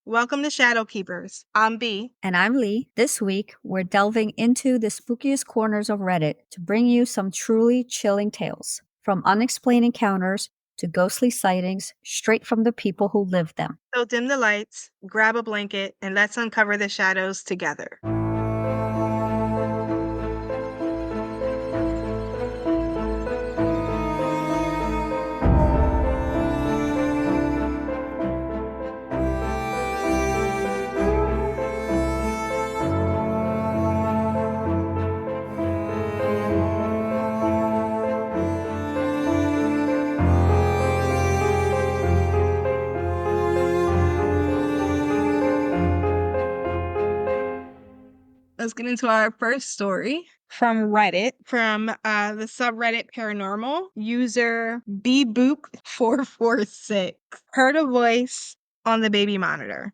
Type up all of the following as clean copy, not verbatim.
Welcome to Shadow Keepers. I'm B. And I'm Lee. This week, we're delving into the spookiest corners of Reddit to bring you some truly chilling tales, from unexplained encounters to ghostly sightings, straight from the people who lived them. So dim the lights, grab a blanket, and let's uncover the shadows together. Let's get into our first story from Reddit, from the subreddit Paranormal, user bboop446. Heard a voice on the baby monitor.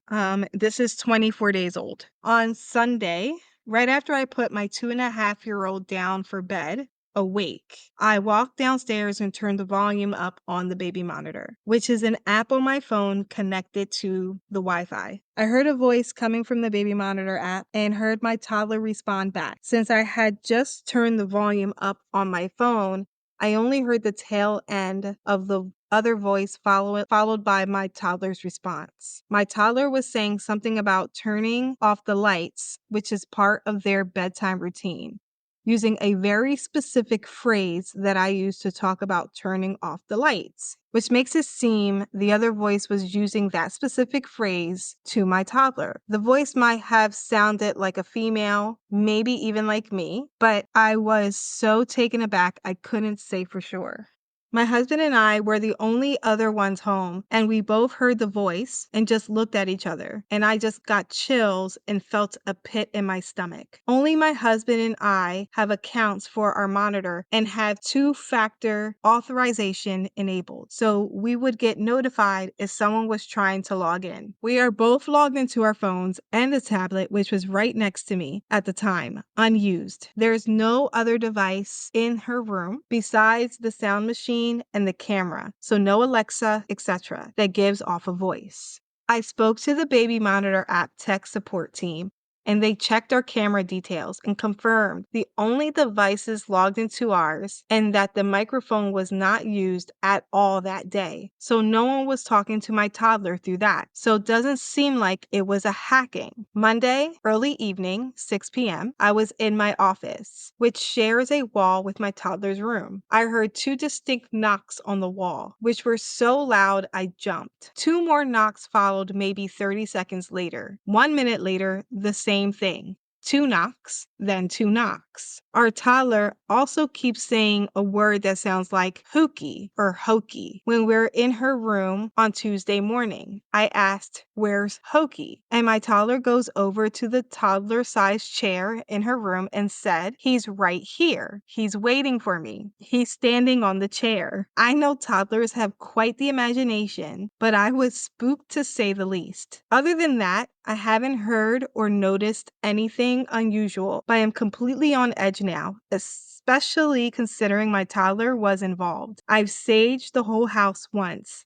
This is 24 days old. On Sunday, right after I put my 2.5-year-old down for bed, awake, I walked downstairs and turned the volume up on the baby monitor, which is an app on my phone connected to the Wi-Fi. I heard a voice coming from the baby monitor app and heard my toddler respond back. Since I had just turned the volume up on my phone, I only heard the tail end of the other voice followed by my toddler's response. My toddler was saying something about turning off the lights, which is part of their bedtime routine, using a very specific phrase that I use to talk about turning off the lights, which makes it seem the other voice was using that specific phrase to my toddler. The voice might have sounded like a female, maybe even like me, but I was so taken aback I couldn't say for sure. My husband and I were the only other ones home, and we both heard the voice and just looked at each other, and I just got chills and felt a pit in my stomach. Only my husband and I have accounts for our monitor and have two-factor authorization enabled, so we would get notified if someone was trying to log in. We are both logged into our phones and the tablet, which was right next to me at the time, unused. There's no other device in her room besides the sound machine and the camera, so no Alexa, etc., that gives off a voice. I spoke to the baby monitor app tech support team, and they checked our camera details and confirmed the only devices logged into ours and that the microphone was not used at all that day. So no one was talking to my toddler through that. So it doesn't seem like it was a hacking. Monday, early evening, 6 p.m., I was in my office, which shares a wall with my toddler's room. I heard two distinct knocks on the wall, which were so loud I jumped. Two more knocks followed maybe 30 seconds later. 1 minute later, the same thing. Two knocks, then two knocks. Our toddler also keeps saying a word that sounds like hooky or hokey when we're in her room on Tuesday morning. I asked, "Where's Hokey?" And my toddler goes over to the toddler-sized chair in her room and said, "He's right here. He's waiting for me. He's standing on the chair." I know toddlers have quite the imagination, but I was spooked to say the least. Other than that, I haven't heard or noticed anything unusual, but I am completely on edge now, especially considering my toddler was involved. I've saged the whole house once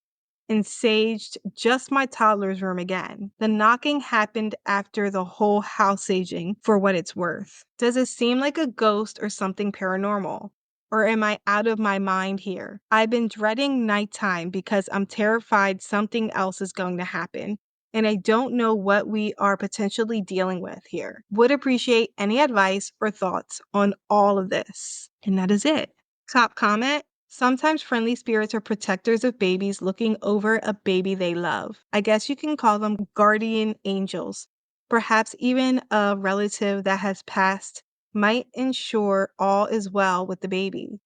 and saged just my toddler's room again. The knocking happened after the whole house saging, for what it's worth. Does it seem like a ghost or something paranormal? Or am I out of my mind here? I've been dreading nighttime because I'm terrified something else is going to happen, and I don't know what we are potentially dealing with here. Would appreciate any advice or thoughts on all of this. And that is it. Top comment: sometimes friendly spirits are protectors of babies looking over a baby they love. I guess you can call them guardian angels. Perhaps even a relative that has passed might ensure all is well with the baby.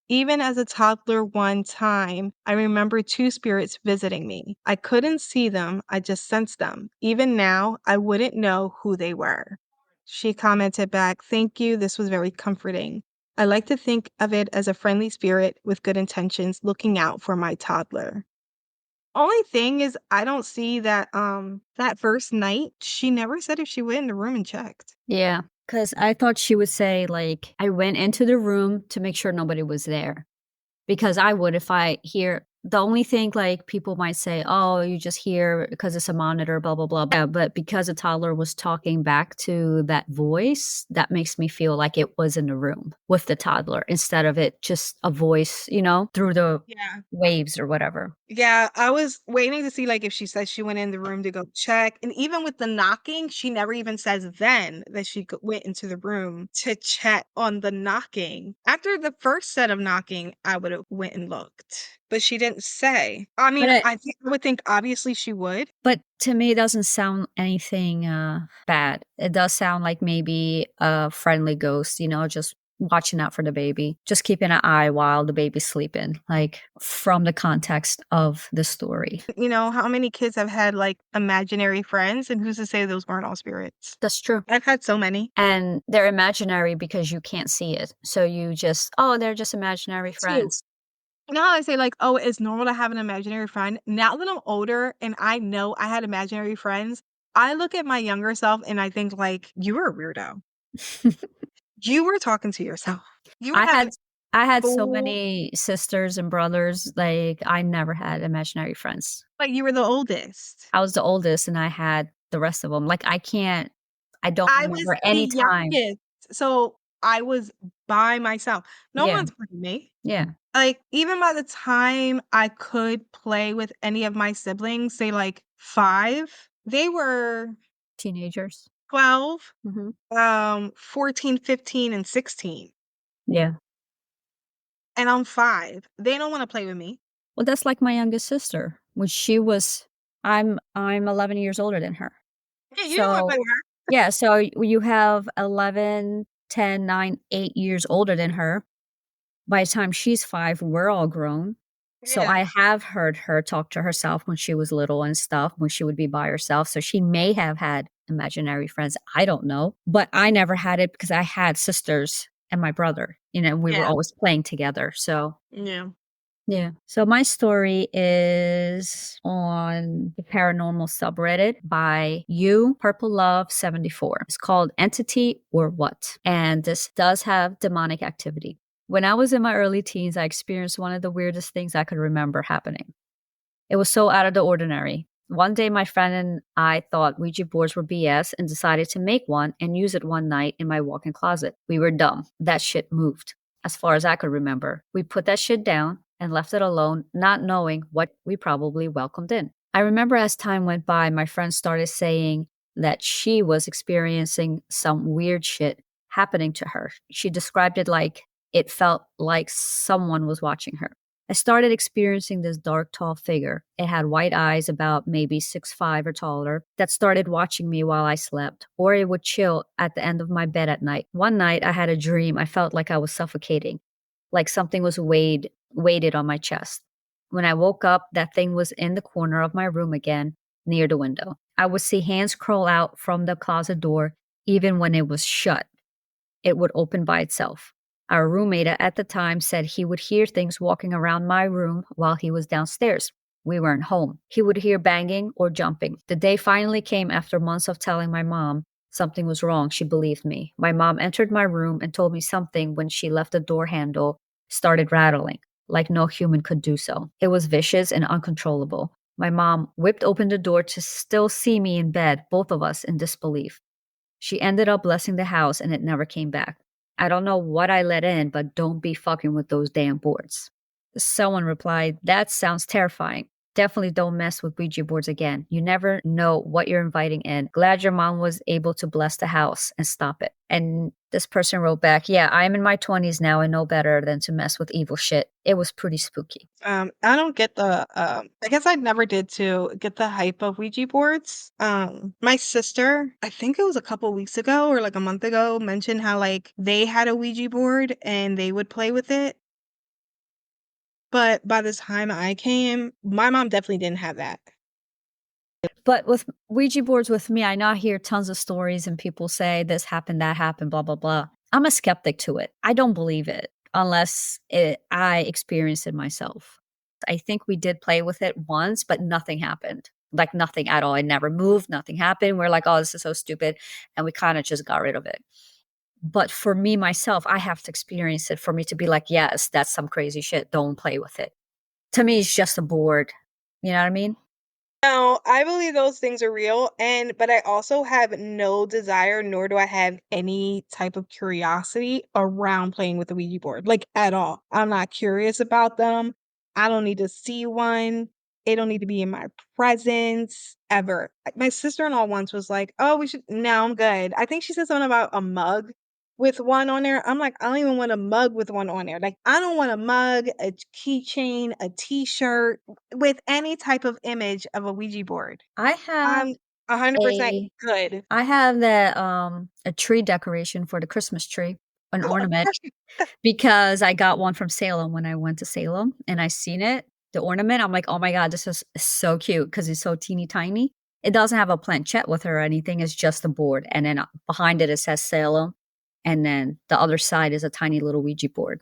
Even as a toddler one time, I remember two spirits visiting me. I couldn't see them, I just sensed them. Even now, I wouldn't know who they were. She commented back, "Thank you, this was very comforting. I like to think of it as a friendly spirit with good intentions looking out for my toddler." Only thing is, I don't see that that first night, she never said if she went in the room and checked. Yeah, because I thought she would say, like, I went into the room to make sure nobody was there. Because I would if I hear The only thing like people might say, oh, you just hear because it's a monitor, blah, blah, blah. Yeah, but because a toddler was talking back to that voice, that makes me feel like it was in the room with the toddler instead of it just a voice, through the Yeah. waves or whatever. Yeah, I was waiting to see, like, if she said she went in the room to go check, and even with the knocking, she never even says then that she went into the room to check on the knocking. After the first set of knocking, I would have went and looked, but she didn't say. I But mean, it, I would think obviously she would. but to me, it doesn't sound anything bad. It does sound like maybe a friendly ghost, just watching out for the baby, just keeping an eye while the baby's sleeping, like from the context of the story. You know, how many kids have had, like, imaginary friends, and who's to say those weren't all spirits? That's true. I've had so many. And they're imaginary because you can't see it. So you just, oh, they're just imaginary Too. friends. Now I say like, "Oh, it's normal to have an imaginary friend." Now that I'm older and I know I had imaginary friends, I look at my younger self and I think like, "You were a weirdo. You were talking to yourself. You were I having had I had so full many sisters and brothers, like, I never had imaginary friends. like you were the oldest." I was the oldest and I had the rest of them. Like, I don't I was remember the any time. youngest, so I was by myself. No Yeah, one's with me. yeah, Like, even by the time I could play with any of my siblings, say, like, 5, they were teenagers. 12, Mhm. 14, 15, and 16, Yeah. and I'm 5. They don't wanna play with me. Well, that's like my youngest sister. When she was I'm 11 years older than her. Yeah, you don't wanna play So with her. yeah, so you have 11, 10, 9, 8 years older than her. By the time she's 5, we're all grown. So Yeah, I have heard her talk to herself when she was little and stuff, when she would be by herself. So she may have had imaginary friends. I don't know. But I never had it because I had sisters and my brother, and we were yeah, always playing together. So yeah. yeah. So my story is on the paranormal subreddit by you Purple Love 74. It's called Entity or What? And this does have demonic activity. When I was in my early teens, I experienced one of the weirdest things I could remember happening. It was so out of the ordinary. One day, my friend and I thought Ouija boards were BS and decided to make one and use it one night in my walk in closet. We were dumb. That shit moved. As far as I could remember, we put that shit down and left it alone, not knowing what we probably welcomed in. I remember as time went by, my friend started saying that she was experiencing some weird shit happening to her. She described it like it felt like someone was watching her. I started experiencing this dark, tall figure. It had white eyes, about maybe 6'5" or taller, that started watching me while I slept, or it would chill at the end of my bed at night. One night, I had a dream. I felt like I was suffocating, like something was weighted on my chest. When I woke up, that thing was in the corner of my room again, near the window. I would see hands crawl out from the closet door, even when it was shut. It would open by itself. Our roommate at the time said he would hear things walking around my room while he was downstairs. We weren't home. He would hear banging or jumping. The day finally came after months of telling my mom something was wrong. She believed me. My mom entered my room and told me something when she left the door handle started rattling, like no human could do so. It was vicious and uncontrollable. My mom whipped open the door to still see me in bed, both of us in disbelief. She ended up blessing the house and it never came back. I don't know what I let in, but don't be fucking with those damn boards. Someone replied, that sounds terrifying. Definitely don't mess with Ouija boards again. You never know what you're inviting in. Glad your mom was able to bless the house and stop it. And this person wrote back, yeah, I'm in my 20s now and know better than to mess with evil shit. It was pretty spooky. I don't get the, I guess I never did to get the hype of Ouija boards. My sister, I think it was a couple weeks ago or like a month ago, mentioned how like they had a Ouija board and they would play with it. But by the time I came, my mom definitely didn't have that. But with Ouija boards with me, I know I hear tons of stories and people say this happened, that happened, blah, blah, blah. I'm a skeptic to it. I don't believe it unless I experience it myself. I think we did play with it once, but nothing happened. Like nothing at all. It never moved, nothing happened. We're like, oh, this is so stupid. And we kind of just got rid of it. But for me, myself, I have to experience it for me to be like, yes, that's some crazy shit. Don't play with it. To me, it's just a board. You know what I mean? No, I believe those things are real, and but I also have no desire, nor do I have any type of curiosity around playing with the Ouija board, like at all. I'm not curious about them. I don't need to see one. It don't need to be in my presence ever. My sister-in-law once was like, "Oh, we should." No, I'm good. I think she said something about a mug with one on there. I'm like, I don't even want a mug with one on there. Like, I don't want a mug, a keychain, a t-shirt with any type of image of a Ouija board. I have I'm 100% a good. I have that a tree decoration for the Christmas tree, an ornament, because I got one from Salem when I went to Salem and I seen it, the ornament. I'm like, "Oh my god, this is so cute because it's so teeny tiny." It doesn't have a planchette with her or anything, it's just a board, and then, behind it, it says Salem, and then the other side is a tiny little Ouija board.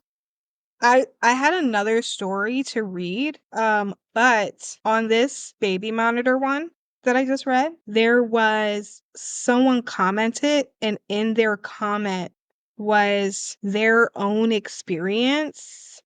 I had another story to read, but on this baby monitor one that I just read, there was someone commented, and in their comment was their own experience,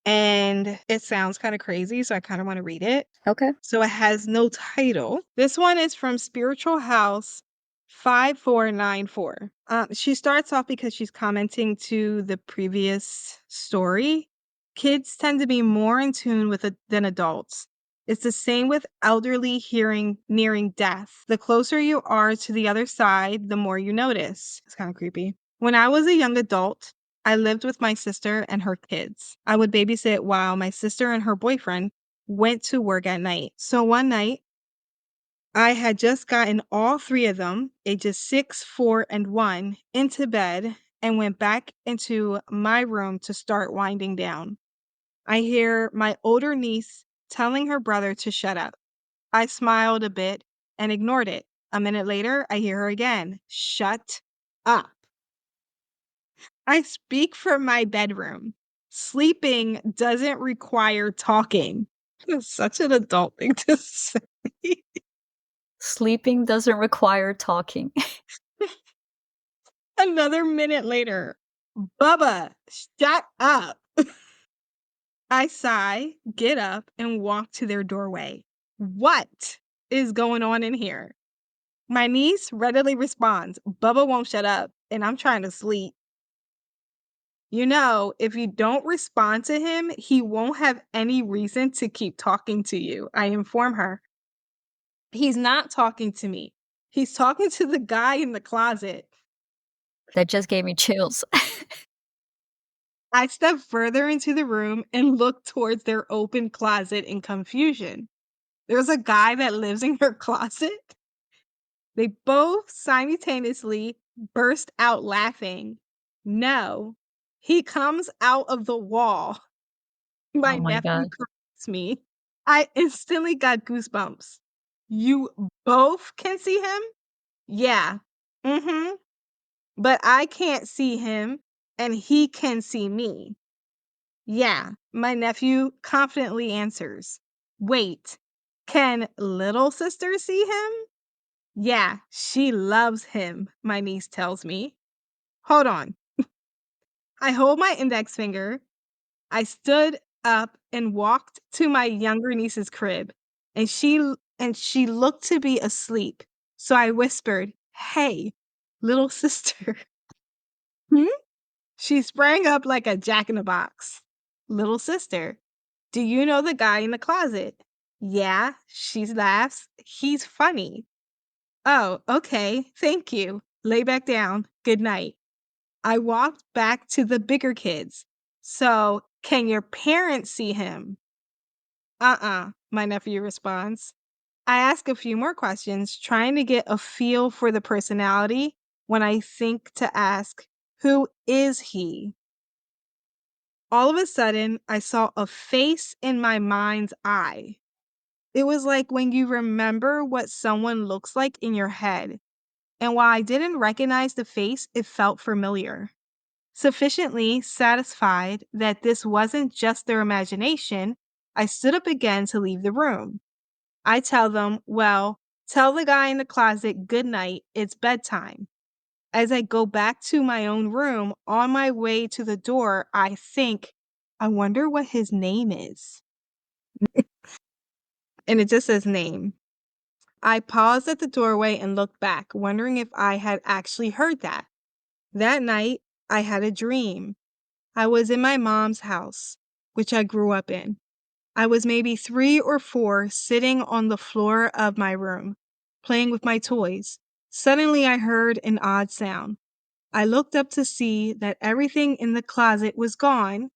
and it sounds kind of crazy, so I kind of want to read it. Okay. So it has no title. This one is from Spiritual House 5494. She starts off because she's commenting to the previous story. Kids tend to be more in tune with it than adults. It's the same with elderly hearing nearing death. The closer you are to the other side, the more you notice. It's kind of creepy. When I was a young adult, I lived with my sister and her kids. I would babysit while my sister and her boyfriend went to work at night. So one night, I had just gotten all three of them, ages 6, 4, and 1, into bed and went back into my room to start winding down. I hear my older niece telling her brother to shut up. I smiled a bit and ignored it. A minute later, I hear her again, "Shut up." I speak from my bedroom. Sleeping doesn't require talking. It's such an adult thing to say. Sleeping doesn't require talking. Another minute later, "Bubba, shut up." I sigh, get up, and walk to their doorway. What is going on in here? My niece readily responds, "Bubba won't shut up, and I'm trying to sleep." You know, if you don't respond to him, he won't have any reason to keep talking to you, I inform her. He's not talking to me. He's talking to the guy in the closet. That just gave me chills. I step further into the room and look towards their open closet in confusion. There's a guy that lives in her closet. They both simultaneously burst out laughing. No, he comes out of the wall. My Oh my nephew god. corrects me. I instantly got goosebumps. "You both can see him?" "Yeah." "Mm-hmm. But I can't see him, and he can see me." "Yeah," my nephew confidently answers. "Wait, can little sister see him?" "Yeah, she loves him," my niece tells me. Hold on. I hold my index finger. I stood up and walked to my younger niece's crib, and she looked to be asleep. So I whispered, "Hey, little sister." "Hmm?" She sprang up like a jack in a box. "Little sister, do you know the guy in the closet?" "Yeah," she laughs. "He's funny." "Oh, okay. Thank you. Lay back down. Good night." I walked back to the bigger kids. "So, can your parents see him?" "Uh-uh," my nephew responds. I ask a few more questions, trying to get a feel for the personality when I think to ask, "Who is he?" All of a sudden, I saw a face in my mind's eye. It was like when you remember what someone looks like in your head. And while I didn't recognize the face, it felt familiar. Sufficiently satisfied that this wasn't just their imagination, I stood up again to leave the room. I tell them, "Well, tell the guy in the closet good night, it's bedtime." As I go back to my own room, on my way to the door, I think, I wonder what his name is. And it just says name. I paused at the doorway and looked back, wondering if I had actually heard that. That night, I had a dream. I was in my mom's house, which I grew up in. I was maybe 3 or 4, sitting on the floor of my room, playing with my toys. Suddenly, I heard an odd sound. I looked up to see that everything in the closet was gone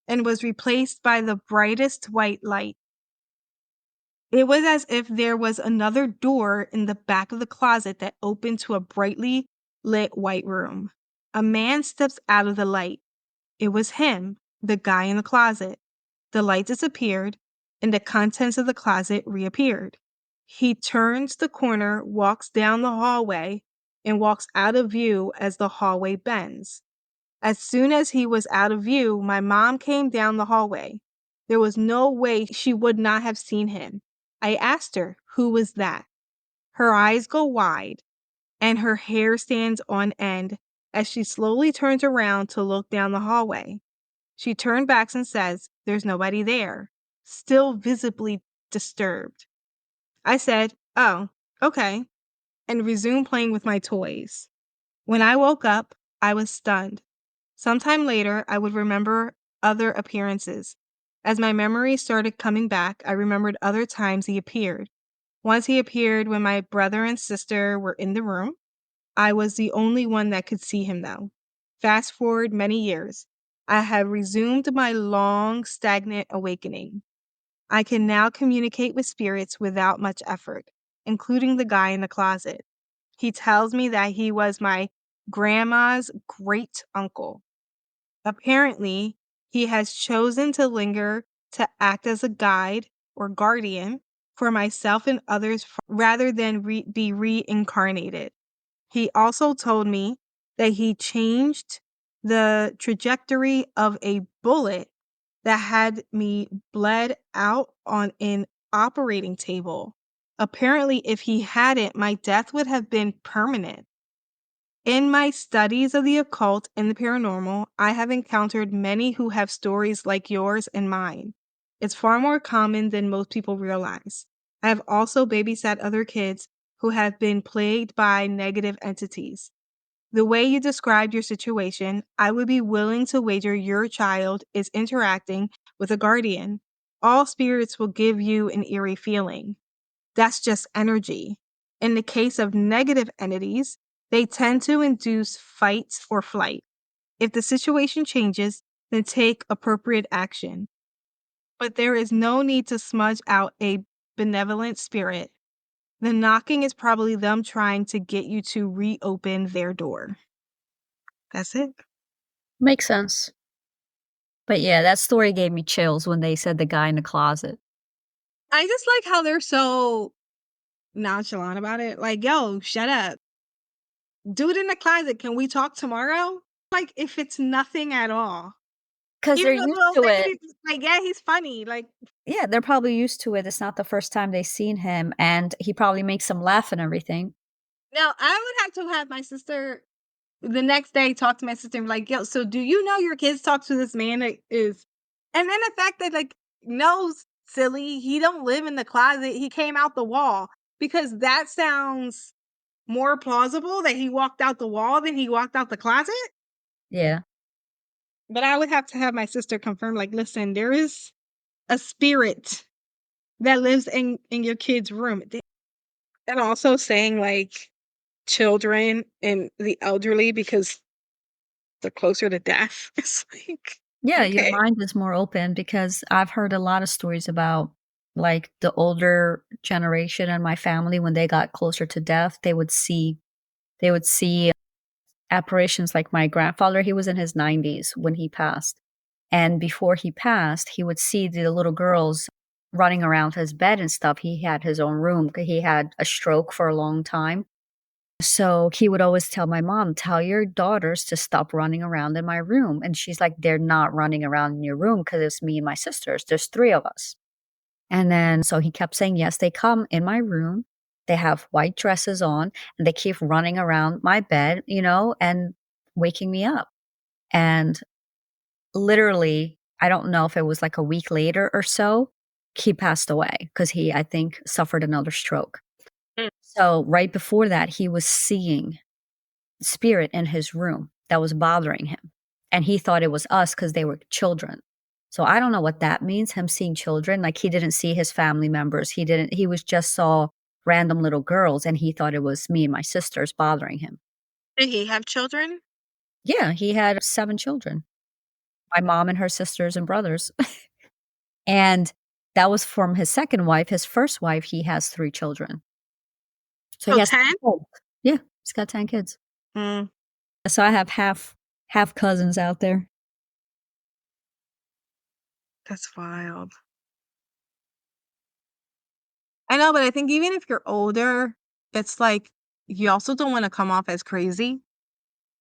and was replaced by the brightest white light. It was as if there was another door in the back of the closet that opened to a brightly lit white room. A man steps out of the light. It was him, the guy in the closet. The light disappeared, and the contents of the closet reappeared. He turns the corner, walks down the hallway, and walks out of view as the hallway bends. As soon as he was out of view, my mom came down the hallway. There was no way she would not have seen him. I asked her, "Who was that?" Her eyes go wide, and her hair stands on end as she slowly turns around to look down the hallway. She turned back and says, "There's nobody there," still visibly disturbed. I said, "Oh, okay," and resumed playing with my toys. When I woke up, I was stunned. Sometime later, I would remember other appearances. As my memory started coming back, I remembered other times he appeared. Once he appeared when my brother and sister were in the room. I was the only one that could see him, though. Fast forward many years. I have resumed my long, stagnant awakening. I can now communicate with spirits without much effort, including the guy in the closet. He tells me that he was my grandma's great uncle. Apparently, he has chosen to linger to act as a guide or guardian for myself and others rather than be reincarnated. He also told me that he changed the trajectory of a bullet that had me bled out on an operating table. Apparently, if he hadn't, my death would have been permanent. In my studies of the occult and the paranormal, I have encountered many who have stories like yours and mine. It's far more common than most people realize. I have also babysat other kids who have been plagued by negative entities. The way you described your situation, I would be willing to wager your child is interacting with a guardian. All spirits will give you an eerie feeling. That's just energy. In the case of negative entities, they tend to induce fight or flight. If the situation changes, then take appropriate action. But there is no need to smudge out a benevolent spirit. The knocking is probably them trying to get you to reopen their door. That's it. Makes sense. But yeah, that story gave me chills when they said the guy in the closet. I just like how they're so nonchalant about it. Like, yo, shut up. Dude in the closet, can we talk tomorrow? Like, if it's nothing at all. Because they're Even the used little to it. lady, like, yeah, he's funny. Like, Yeah, they're probably used to it. It's not the first time they've seen him, and he probably makes them laugh and everything. now I would have to have my sister the next day talk to my sister and be like, yo, so do you know your kids talk to this man that is, and then the fact that, like, no, silly, he don't live in the closet. He came out the wall because that sounds more plausible that he walked out the wall than he walked out the closet. Yeah. But I would have to have my sister confirm, like, listen, there is a spirit that lives in your kid's room. And also saying, like, children and the elderly because they're closer to death. It's like, Yeah, your okay. mind is more open because I've heard a lot of stories about, like, the older generation in my family when they got closer to death, they would see apparitions. Like my grandfather, he was in his 90s when he passed, and before he passed, he would see the little girls running around his bed and stuff. He had his own room, he had a stroke for a long time. So he would always tell my mom, "Tell your daughters to stop running around in my room." And she's like, "They're not running around in your room because it's me and my sisters. There's three of us." And then so he kept saying, "Yes, they come in my room. They have white dresses on and they keep running around my bed, and waking me up." And literally, I don't know if it was like a week later or so, he passed away because he, I think, suffered another stroke. Mm. So right before that, he was seeing spirit in his room that was bothering him. And he thought it was us because they were children. So I don't know what that means, him seeing children. Like he didn't see his family members. He was just saw random little girls and he thought it was me and my sisters bothering him. Did he have children? Yeah, he had 7 children. My mom and her sisters and brothers. And that was from his second wife. His first wife, he has 3 children. So he So has 10? 10 kids. Yeah, he's got 10 kids. Mm, So I have half cousins out there. that's wild. I know, but I think even if you're older, it's like you also don't want to come off as crazy.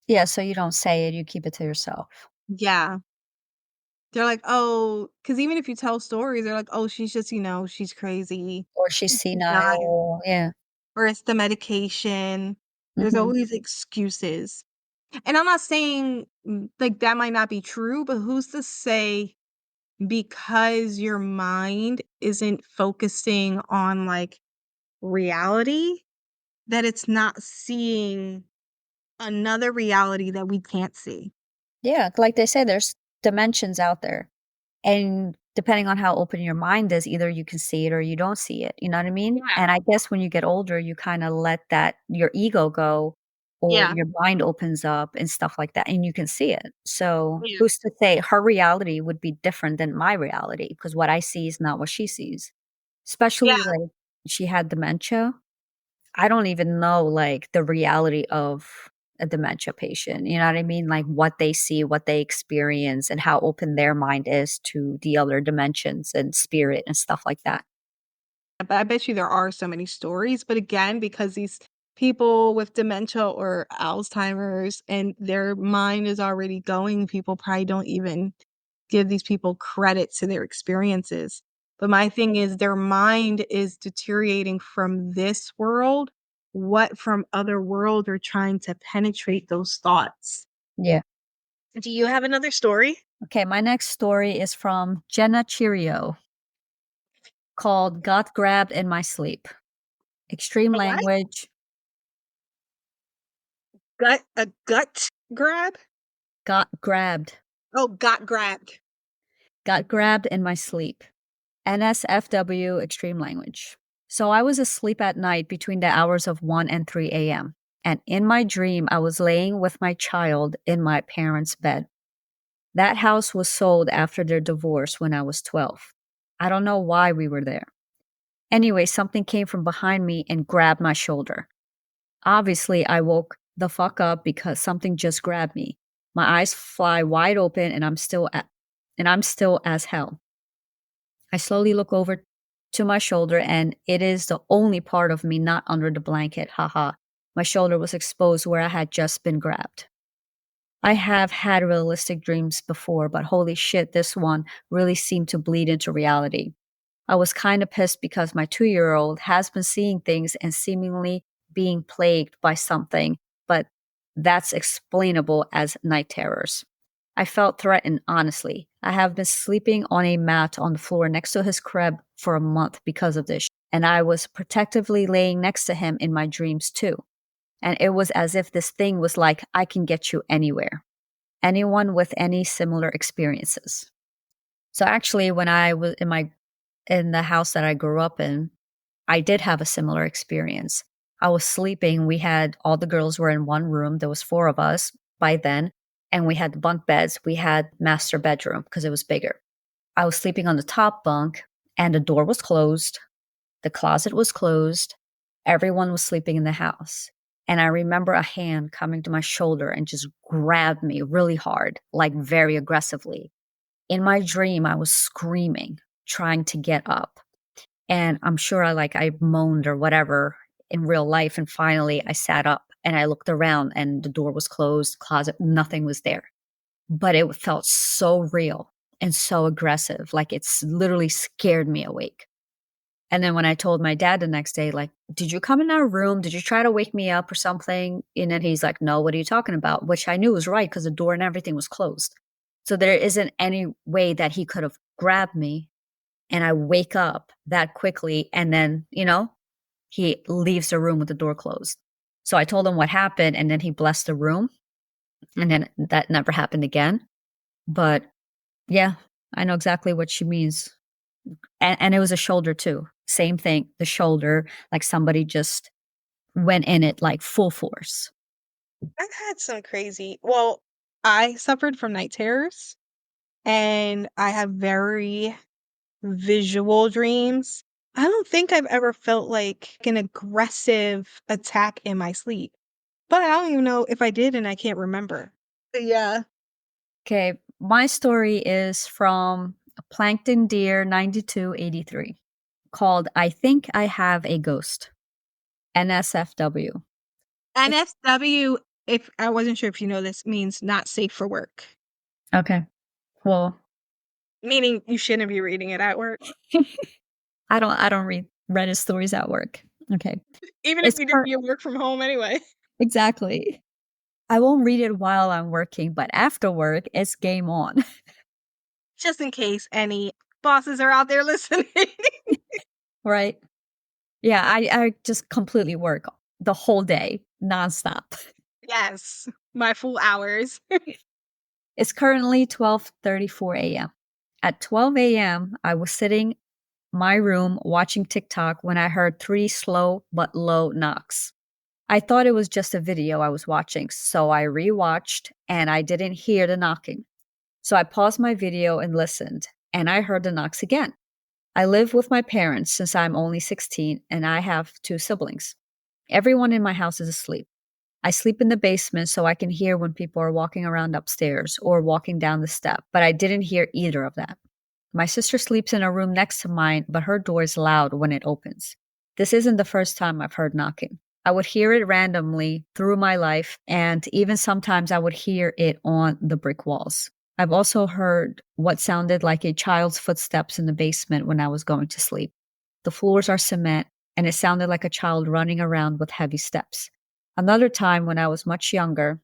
Yeah, so you don't say it, you keep it to yourself. Yeah. They're like, oh, because even if you tell stories, they're like, oh, she's just, she's crazy. Or she's She's not, senile. Yeah. or it's the medication. There's Mhm. always excuses. And I'm not saying like that might not be true, but who's to say because your mind isn't focusing on like reality that it's not seeing another reality that we can't see. Yeah, like they say, there's dimensions out there. And depending on how open your mind is, either you can see it or you don't see it, you know what I mean? Yeah. And I guess when you get older, you kinda let that your ego go or Yeah. your mind opens up and stuff like that, and you can see it. So, Yeah. who's to say her reality would be different than my reality? Because what I see is not what she sees. Yeah. Especially, like, she had dementia. I don't even know, like, the reality of a dementia patient, you know what I mean? Like, what they see, what they experience, and how open their mind is to the other dimensions and spirit and stuff like that. But I bet you there are so many stories. But again, because these people with dementia or Alzheimer's and their mind is already going, people probably don't even give these people credit to their experiences. But my thing is, their mind is deteriorating from this world. What from other world are trying to penetrate those thoughts? Yeah. Do you have another story? Okay, my next story is from Jenna Cheerio called Got Grabbed in My Sleep. Extreme A what? language, A gut grab? got grabbed, Oh, got grabbed. got grabbed in my sleep. NSFW extreme language. So I was asleep at night between the hours of 1 and 3 a.m. And in my dream, I was laying with my child in my parents' bed. That house was sold after their divorce when I was 12. I don't know why we were there. Anyway, something came from behind me and grabbed my shoulder. Obviously, I woke the fuck up because something just grabbed me. My eyes fly wide open and I'm still as hell. I slowly look over to my shoulder and it is the only part of me not under the blanket. Haha. My shoulder was exposed where I had just been grabbed. I have had realistic dreams before, but holy shit, this one really seemed to bleed into reality. I was kind of pissed because my 2-year-old has been seeing things and seemingly being plagued by something, but that's explainable as night terrors. I felt threatened, honestly. I have been sleeping on a mat on the floor next to his crib for a month because of this, and I was protectively laying next to him in my dreams too. And it was as if this thing was like, I can get you anywhere. Anyone with any similar experiences. So actually, when I was in the house that I grew up in, I did have a similar experience. I was sleeping. We had all the girls were in one room. There was 4 of us by then, and we had bunk beds. We had master bedroom because it was bigger. I was sleeping on the top bunk, and the door was closed. The closet was closed. Everyone was sleeping in the house. And I remember a hand coming to my shoulder and just grabbed me really hard, like very aggressively. In my dream, I was screaming, trying to get up. And I'm sure I moaned or whatever in real life. And finally I sat up and I looked around and the door was closed, closet, nothing was there. But it felt so real and so aggressive. Like it's literally scared me awake. And then when I told my dad the next day, like, did you come in our room? Did you try to wake me up or something? And then he's like, no, what are you talking about? Which I knew was right because the door and everything was closed. So there isn't any way that he could have grabbed me and I wake up that quickly. And then, he leaves the room with the door closed. So I told him what happened, and then he blessed the room. And then that never happened again. But yeah, I know exactly what she means. And it was a shoulder too. Same thing, the shoulder, like somebody just went in it like full force. I've had some crazy well, I suffered from night terrors, and I have very visual dreams. I don't think I've ever felt like an aggressive attack in my sleep, but I don't even know if I did and I can't remember. But yeah. Okay, my story is from Plankton Deer 9283 called I Think I Have a Ghost, NSFW. It's NSW, if I wasn't sure if you know this, means not safe for work, okay. Well, meaning you shouldn't be reading it at work, I don't read Reddit stories at work. Okay. even if It's you do per your work from home anyway. exactly. I won't read it while I'm working, but after work, it's game on, Just in case any bosses are out there listening. right? Yeah, I just completely work the whole day, nonstop. Yes, my full hours. It's currently 12:34 a.m. At 12 a.m., I was sitting my room watching TikTok when I heard three slow but low knocks. I thought it was just a video I was watching, so I rewatched and I didn't hear the knocking. So I paused my video and listened, and I heard the knocks again. I live with my parents since I'm only 16 and I have two siblings. Everyone in my house is asleep. I sleep in the basement so I can hear when people are walking around upstairs or walking down the step, but I didn't hear either of that. My sister sleeps in a room next to mine, but her door is loud when it opens. This isn't the first time I've heard knocking. I would hear it randomly through my life, and even sometimes I would hear it on the brick walls. I've also heard what sounded like a child's footsteps in the basement when I was going to sleep. The floors are cement, and it sounded like a child running around with heavy steps. Another time when I was much younger,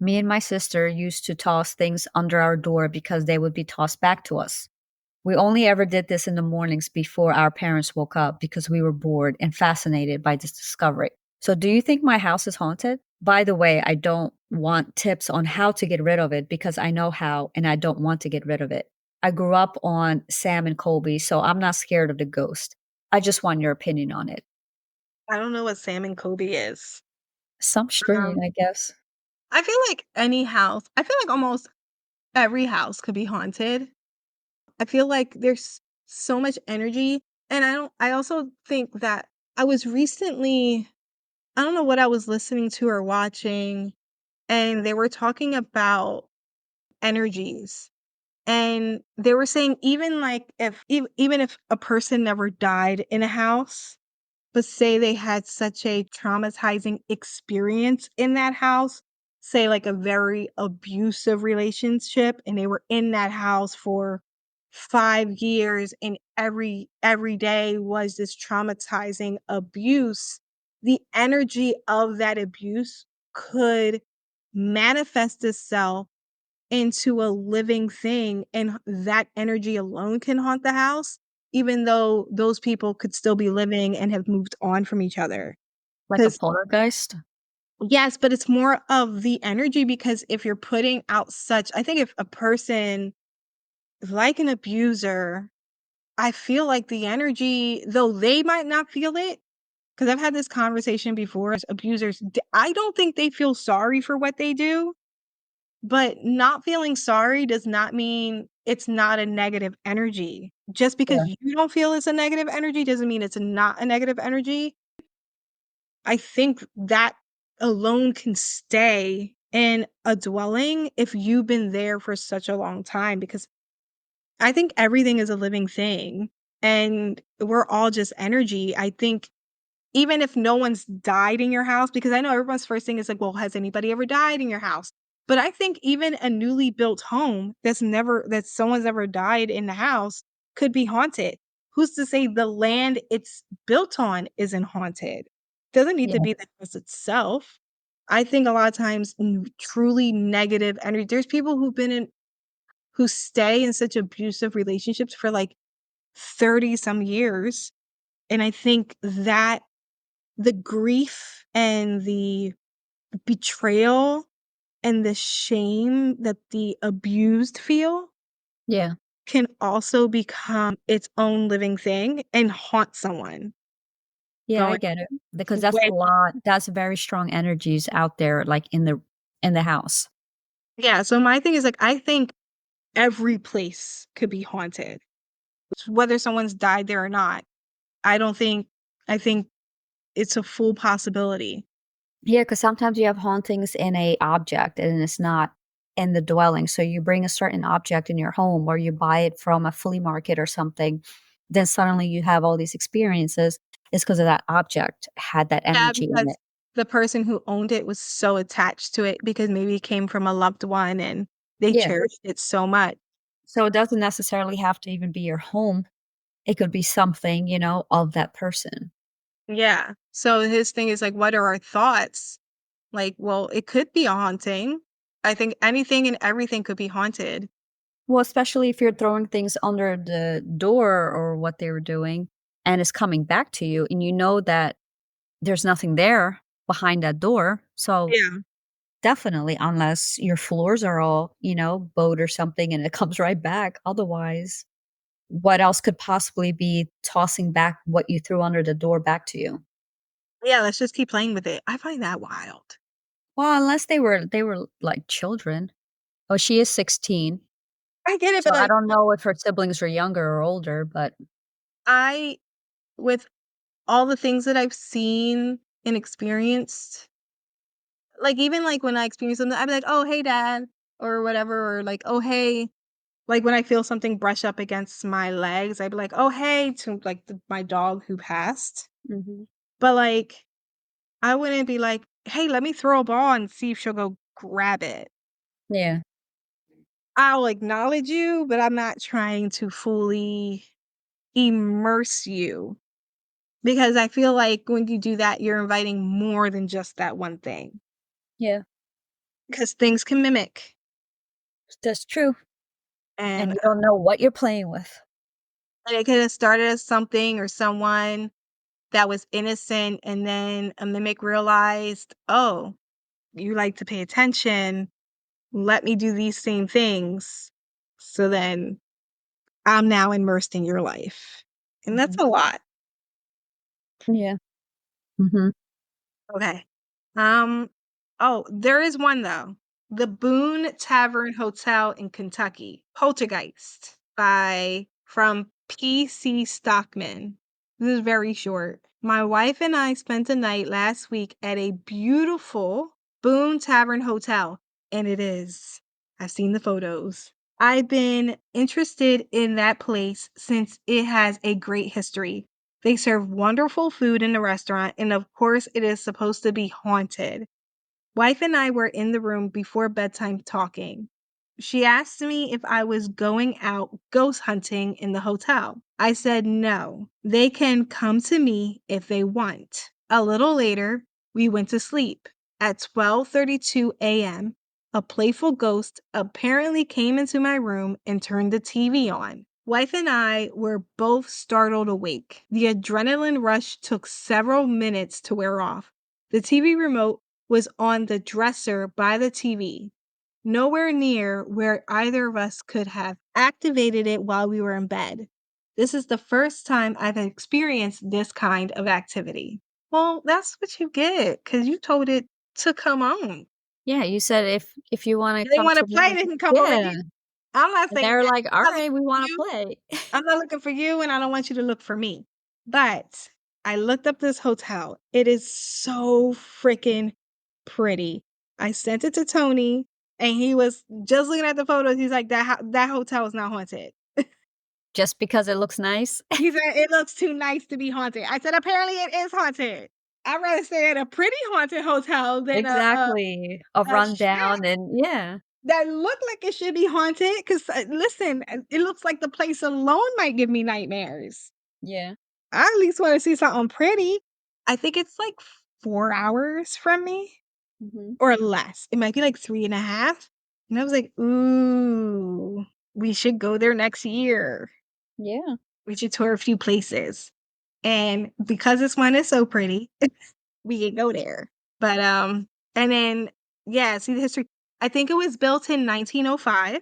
me and my sister used to toss things under our door because they would be tossed back to us. We only ever did this in the mornings before our parents woke up because we were bored and fascinated by this discovery. So, do you think my house is haunted? By the way, I don't want tips on how to get rid of it because I know how and I don't want to get rid of it. I grew up on Sam and Colby, so I'm not scared of the ghost. I just want your opinion on it. I don't know what Sam and Kobe is. Some strain, Um, I guess. I feel like any house, I feel like almost every house could be haunted. I feel like there's so much energy. And I also think that I was recently, I don't know what I was listening to or watching, and they were talking about energies. And they were saying even like if even if a person never died in a house, but say they had such a traumatizing experience in that house, say like a very abusive relationship, and they were in that house for 5 years and every day was this traumatizing abuse, the energy of that abuse could manifest itself into a living thing, and that energy alone can haunt the house, even though those people could still be living and have moved on from each other. Like a Because poltergeist? yes, but it's more of the energy because if you're putting out such I think if a person like an abuser, I feel like the energy, though they might not feel it, because I've had this conversation before, as abusers, I don't think they feel sorry for what they do. But not feeling sorry does not mean it's not a negative energy. Just because Yeah. you don't feel it's a negative energy doesn't mean it's not a negative energy. I think that alone can stay in a dwelling if you've been there for such a long time, because I think everything is a living thing and we're all just energy. I think even if no one's died in your house, because I know everyone's first thing is like, "Well, has anybody ever died in your house?" But I think even a newly built home that someone's ever died in the house could be haunted. Who's to say the land it's built on isn't haunted? Doesn't need to Yeah. be the house itself. I think a lot of times truly negative energy. There's people who stay in such abusive relationships for like 30 some years. And I think that the grief and the betrayal and the shame that the abused feel Yeah. can also become its own living thing and haunt someone Yeah, I going get it. Because that's a way. lot that's very strong energies out there, like, in the house. Yeah, so my thing is, like, I think every place could be haunted, whether someone's died there or not. I don't think I think it's a full possibility. Yeah, because sometimes you have hauntings in a object and it's not in the dwelling. So you bring a certain object in your home or you buy it from a flea market or something, then suddenly you have all these experiences. It's because of that object had that Yeah, energy in because it. the person who owned it was so attached to it because maybe it came from a loved one and they Yeah. cherished it so much. So it doesn't necessarily have to even be your home. It could be something, of that person. Yeah. So his thing is like, what are our thoughts? Like, well, it could be a haunting. I think anything and everything could be haunted. Well, especially if you're throwing things under the door or what they were doing and it's coming back to you and you know that there's nothing there behind that door. So Yeah. definitely, unless your floors are all, bowed or something and it comes right back. Otherwise, what else could possibly be tossing back what you threw under the door back to you? Yeah, let's just keep playing with it. I find that wild. Well, unless they were like children. Oh, she is 16. I get it, So but I like don't know if her siblings are younger or older, but I with all the things that I've seen and experienced, like even like when I experience something, I'd be like, "Oh, hey, dad," or whatever, or like, "Oh, hey." Like when I feel something brush up against my legs, I'd be like, "Oh, hey," to like my dog who passed. Mhm. But like, I wouldn't be like, "Hey, let me throw a ball and see if she'll go grab it." Yeah. I'll acknowledge you, but I'm not trying to fully immerse you because I feel like when you do that, you're inviting more than just that one thing Yeah. because things can mimic. That's true. And And you don't know what you're playing with. it could have started as something or someone that was innocent, and then a mimic realized, oh, you like to pay attention. Let me do these same things. So then I'm now immersed in your life. And that's Mhm. a lot. Yeah. Mhm. Okay. Um, oh, there is one though. The Boone Tavern Hotel in Kentucky. Poltergeist by from PC Stockman. This is very short. My wife and I spent a night last week at a beautiful Boone Tavern Hotel, and it is. I've seen the photos. I've been interested in that place since it has a great history. They serve wonderful food in the restaurant, and of course, it is supposed to be haunted. Wife and I were in the room before bedtime talking. She asked me if I was going out ghost hunting in the hotel. I said no. They can come to me if they want. A little later, we went to sleep. At 12:32 a.m., a playful ghost apparently came into my room and turned the TV on. Wife and I were both startled awake. The adrenaline rush took several minutes to wear off. The TV remote was on the dresser by the TV, nowhere near where either of us could have activated it while we were in bed. This is the first time I've experienced this kind of activity. Well, that's what you get because you told it to come on. Yeah, you said if you wanna They come want to to play, me. they can come over Yeah, here. I'm not and saying they're that. like, I'm not looking "Alright, we for wanna you. play." I'm not looking for you, and I don't want you to look for me. But I looked up this hotel. It is so freaking pretty. I sent it to Tony, and he was just looking at the photos. He's like, that hotel is not haunted." Just because it looks nice? He said, "It looks too nice to be haunted." I said, "Apparently, it is haunted. I'd rather stay at a pretty haunted hotel than Exactly. A a shack rundown and yeah. that look like it should be haunted." Because listen, it looks like the place alone might give me nightmares. Yeah. I at least wanna see something pretty. I think it's, like, 4 hours from me Mhm. or less. It might be, like, 3.5, and I was like, "Ooh, we should go there next year." Yeah. We should tour a few places. And because this one is so pretty, we can go there. But and then yeah, see the history. I think it was built in 1905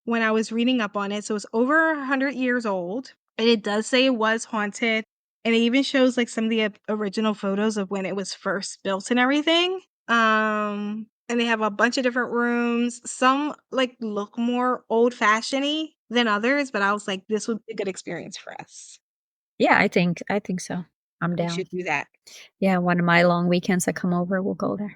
when I was reading up on it. So it's over 100 years old. And it does say it was haunted. And it even shows like some of the original photos of when it was first built and everything. And they have a bunch of different rooms. Some like look more old-fashioned-y than others, but I was like, this would be a good experience for us. Yeah, I think so. I'm We down. should do that. Yeah, one of my long weekends that come over, we'll go there.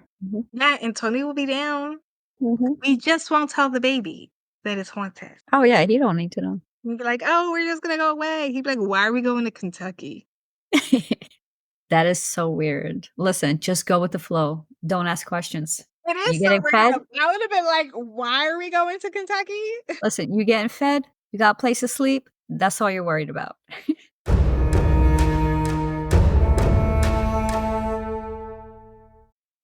Yeah, and Tony will be down. Mhm. We just won't tell the baby that it's haunted. Oh, yeah, you don't need to know. We'll be like, "Oh, we're just gonna go away." He'd be like, "Why are we going to Kentucky?" That is so weird. Listen, just go with the flow. Don't ask questions. It is You so getting fed? random. I would have been like, "Why are we going to Kentucky?" Listen, you getting fed? You got a place to sleep? That's all you're worried about.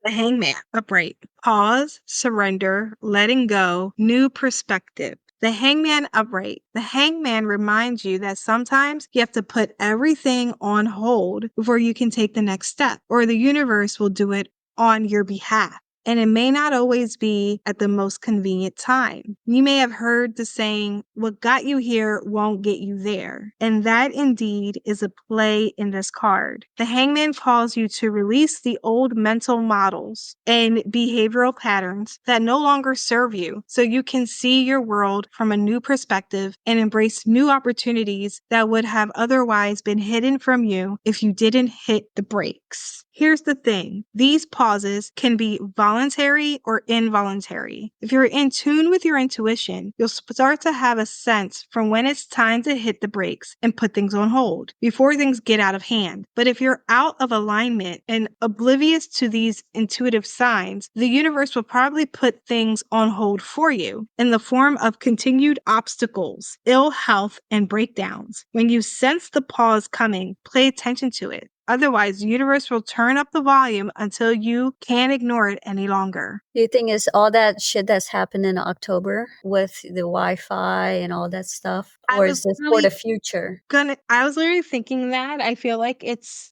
The hangman, upright, pause, surrender, letting go, new perspective. The hangman upright. The hangman reminds you that sometimes you have to put everything on hold before you can take the next step, or the universe will do it on your behalf. And it may not always be at the most convenient time. You may have heard the saying, what got you here won't get you there. And that indeed is a play in this card. The hangman calls you to release the old mental models and behavioral patterns that no longer serve you so you can see your world from a new perspective and embrace new opportunities that would have otherwise been hidden from you if you didn't hit the brakes. Here's the thing. These pauses can be voluntary or involuntary. If you're in tune with your intuition, you'll start to have a sense from when it's time to hit the brakes and put things on hold before things get out of hand. But if you're out of alignment and oblivious to these intuitive signs, the universe will probably put things on hold for you in the form of continued obstacles, ill health, and breakdowns. When you sense the pause coming, pay attention to it. Otherwise, the universe will turn up the volume until you can't ignore it any longer. Do you think is all that shit that's happened in October with the Wi-Fi and all that stuff, I or was is this for really the future? I was literally thinking that. I feel like it's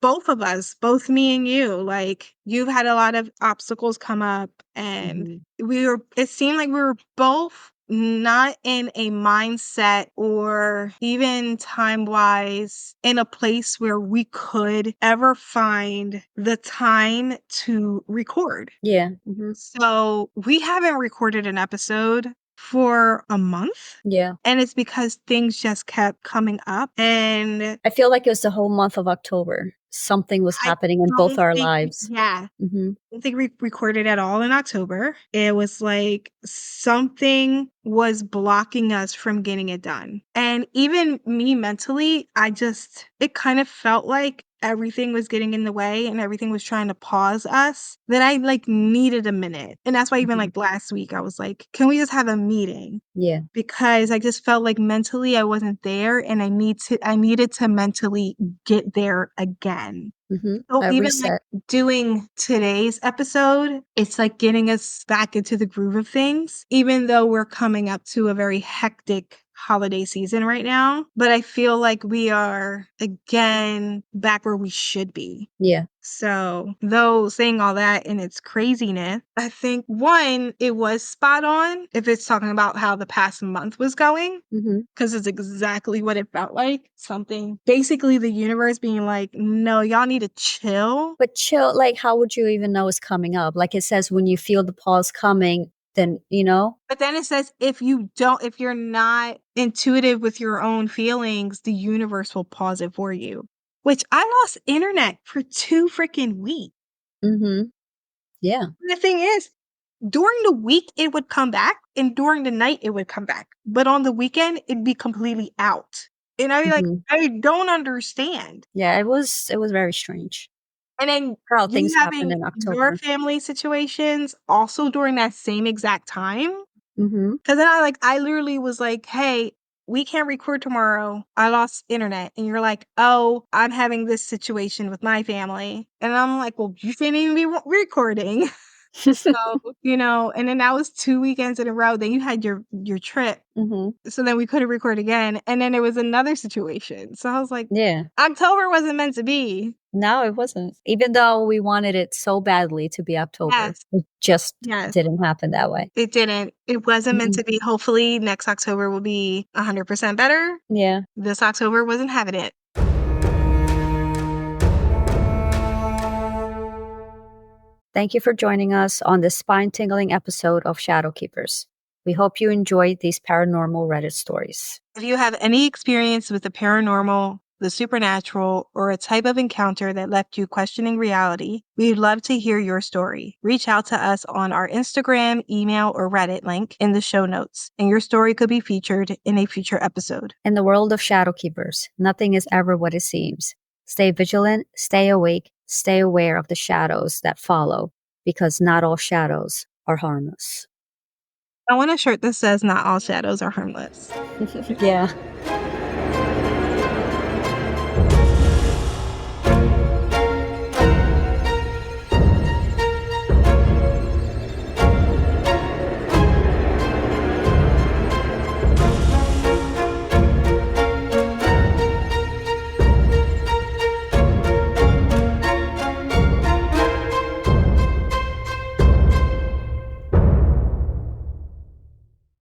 both of us, both me and you. Like, you've had a lot of obstacles come up, and Mhm. it seemed like we were both not in a mindset or even time wise in a place where we could ever find the time to record. Yeah. Mhm. So we haven't recorded an episode for a month. Yeah. And it's because things just kept coming up. And I feel like it was the whole month of October. Something was I happening in both don't our think, lives. yeah, Mhm. I don't think we recorded at all in October. It was like something was blocking us from getting it done. And even me mentally, it kind of felt like everything was getting in the way and everything was trying to pause us, that I like needed a minute. And that's why even Mhm. like last week, I was like, can we just have a meeting? Yeah. Because I just felt like mentally I wasn't there and I needed to mentally get there again. Mhm. So A even like reset. doing today's episode, it's like getting us back into the groove of things, even though we're coming up to a very hectic holiday season right now. But I feel like we are again back where we should be. Yeah. So, though saying all that in its craziness, I think one, it was spot on if it's talking about how the past month was going, Mhm. because it's exactly what it felt like. Something, basically, the universe being like, no, y'all need to chill. But chill, like, how would you even know it's coming up? Like it says, when you feel the pause coming, then, you know? But then it says, if you're not intuitive with your own feelings, the universe will pause it for you. Which I lost internet for 2 freaking weeks. Mhm. Yeah. The thing is, during the week, it would come back, and during the night, it would come back. But on the weekend, it'd be completely out. And I'd be like, Mhm. I don't understand. Yeah, it was very strange. And then How you things happened having in your October. family situations also during that same exact time. Mhm. Because then I literally was like, hey, we can't record tomorrow. I lost internet. And you're like, oh, I'm having this situation with my family. And I'm like, well, you shouldn't even be recording. So, and then that was 2 weekends in a row. Then you had your trip. Hmm. So then we couldn't record again. And then it was another situation. So I was like, Yeah. October wasn't meant to be. No, it wasn't. Even though we wanted it so badly to be October, Yes. it just Yes. didn't happen that way. It didn't. It wasn't meant Mm-mm. to be. Hopefully next October will be 100% better. Yeah. This October wasn't having it. Thank you for joining us on this spine tingling episode of Shadow Keepers. We hope you enjoyed these paranormal Reddit stories. If you have any experience with the paranormal, the supernatural, or a type of encounter that left you questioning reality, we'd love to hear your story. Reach out to us on our Instagram, email, or Reddit link in the show notes, and your story could be featured in a future episode. In the world of Shadow Keepers, nothing is ever what it seems. Stay vigilant, stay awake, stay aware of the shadows that follow, because not all shadows are harmless. I want a shirt that says, "Not all shadows are harmless." Yeah.